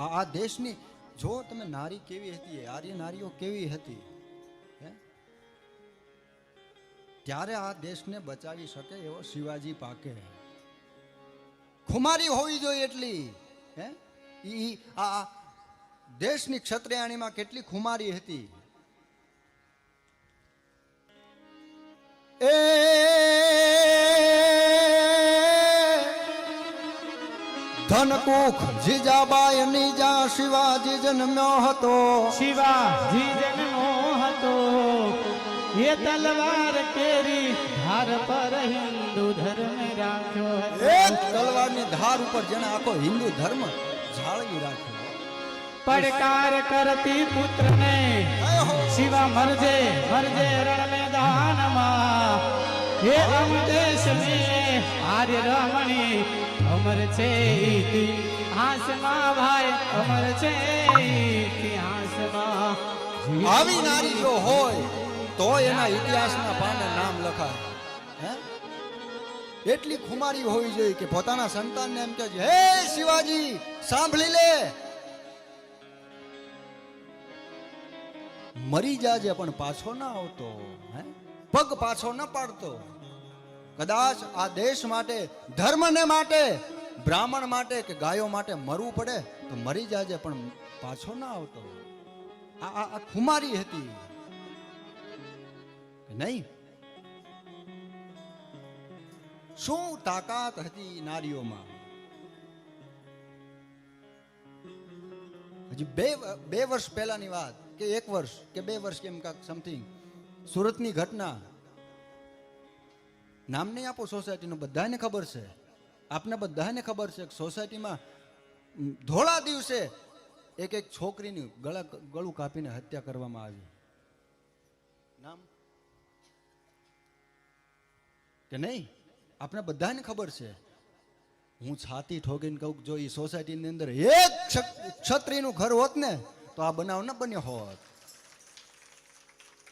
આ દેશની જો તમે નારી કેવી હતી, આર્ય નારીઓ કેવી હતી, ત્યારે આ દેશને બચાવી શકે એવો શિવાજી પાકે. ખુમારી હોવી જોઈએ એટલી. આ દેશની ક્ષત્રિયાણીમાં કેટલી ખુમારી હતી. એ ધનકુખ જીજાબાઈ નીજા શિવાજી જન્મ્યો હતો. શિવાજી જન્મ્યો હતો. એ તલવાર કેરી ધાર પર હિન્દુ ધર્મ રાખ્યો. એક તલવારની ધાર ઉપર જેને આખો હિન્દુ ધર્મ જાળવી રાખ્યો. પડકાર કરતી પુત્રને શિવા મરજે મરજે રણ મેદાનમાં. હે અમ દેશ મે આર્ય રમણી અમર છે ઇતિહાસમાં. ભાઈ અમર છે ઇતિહાસમાં. આવી નારી જો હોય તો એના ઇતિહાસના પાને નામ લખાય. એટલી ખુમારી હોવી જોઈએ કે પોતાના સંતાનને એમ કહે છે, હે શિવાજી સાંભળી લે, મરી જાજે પણ પાછો ના આવતો, પગ પાછો ન પાડતો. કદાચ આ દેશ માટે, ધર્મને માટે, બ્રાહ્મણ માટે કે ગાયો માટે મરવું પડે તો મરી જાજે પણ પાછો ના આવતો. આ ખુમારી હતી નહીં? શું તાકાત હતી નારીઓમાં. હજી બે વર્ષ પહેલાની વાત કે 1 વર્ષ કે 2 વર્ષ કેમ કાક સમથિંગ, સુરતની ઘટના. નામ નહીં આપો સોસાયટીનું, બધાને ખબર છે, આપને બધાને ખબર છે. સોસાયટીમાં ધોળા દિવસે એક છોકરીની ગળું કાપીને હત્યા કરવામાં આવી. નામ કે નહીં? આપણે બધાને ખબર છે. હું છાતી ઠોકીને કહું, જો એ સોસાયટીની અંદર એક ક્ષત્રિયનું ઘર હોત ને તો આ બનાવ ન બન્યો હોત.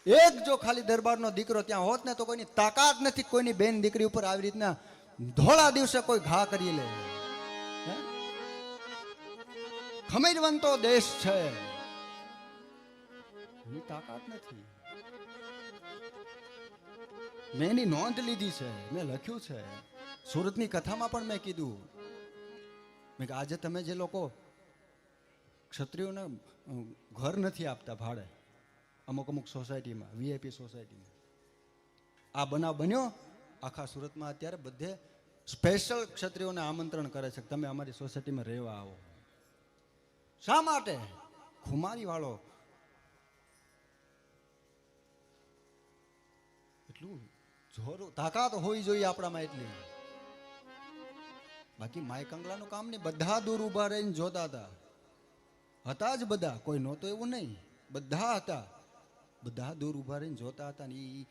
એક જો ખાલી દરબારનો દીકરો ત્યાં હોત ને તો કોઈની તાકાત નથી કોઈની બેન દીકરી ઉપર આવી રીતના ધોળા દિવસે કોઈ ઘા કરી લે. ખમીરવંતો દેશ છે, એની તાકાત નથી. મેં એની નોંધ લીધી છે, મેં લખ્યું છે. સુરતની કથામાં પણ મેં કીધું, મેં કે આજે તમે જે લોકો ક્ષત્રિયોને ઘર નથી આપતા ભાડે, અમુક સોસાયટીમાં, વીઆઈપી સોસાયટીમાં, આ બનાવ બન્યો આખા સુરતમાં. અત્યારે બધે સ્પેશિયલ ક્ષત્રિયોને આમંત્રણ કરે છે કે તમે અમારી સોસાયટીમાં રહેવા આવો. શા માટે? ખુમારી વાળો એટલું જોર, તાકાત હોવી જોઈએ આપણામાં એટલી. બાકી માય કંગલાનું કામ નહીં, બધા દૂર ઉભા રહીને જોતા હતા જ બધા, કોઈ નહોતો એવું નહીં, બધા હતા, બધા દૂર ઉભા રહીને જોતા હતા. ને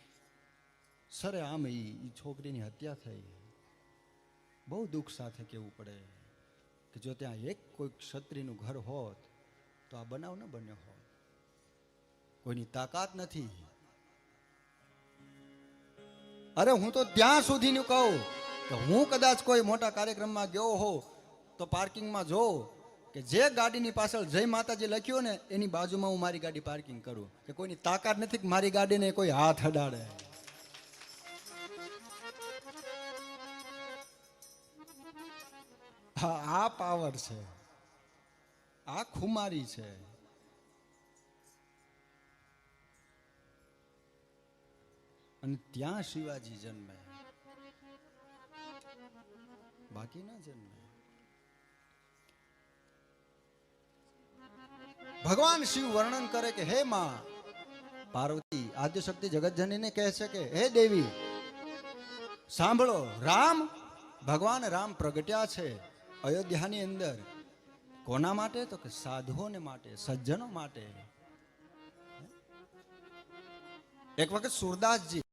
સરે આમ એ છોકરીની હત્યા થઈ. બહુ દુઃખ સાથે કહેવું પડે કે જો ત્યાં એક કોઈ ક્ષત્રિયનું ઘર હોત તો આ બનાવ ન બન્યો હોત. કોઈની તાકાત નથી. અરે હું તો ત્યાં સુધીનું કહું કે હું કદાચ કોઈ મોટા કાર્યક્રમમાં ગયો હોઉં તો પાર્કિંગમાં જોઉં કે જે ગાડીની પાછળ જય માતાજી લખ્યું ને એની બાજુમાં હું મારી ગાડી પાર્કિંગ કરું, કે કોઈની તાકાત નથી કે મારી ગાડીને કોઈ હાથ અડાડે. આ પાવર છે, આ ખુમારી છે. અને ત્યાં શિવાજી જન્મે, બાકી ના જન્મે. ભગવાન શિવ વર્ણન કરે કે હે માં પાર્વતી, આદ્યશક્તિ જગતજનીને કહે છે કે હે દેવી સાંભળો, રામ, ભગવાન રામ પ્રગટ્યા છે અયોધ્યાની અંદર. કોના માટે? તો કે સાધુઓને માટે, સજ્જનો માટે. એક વખત સુરદાસજી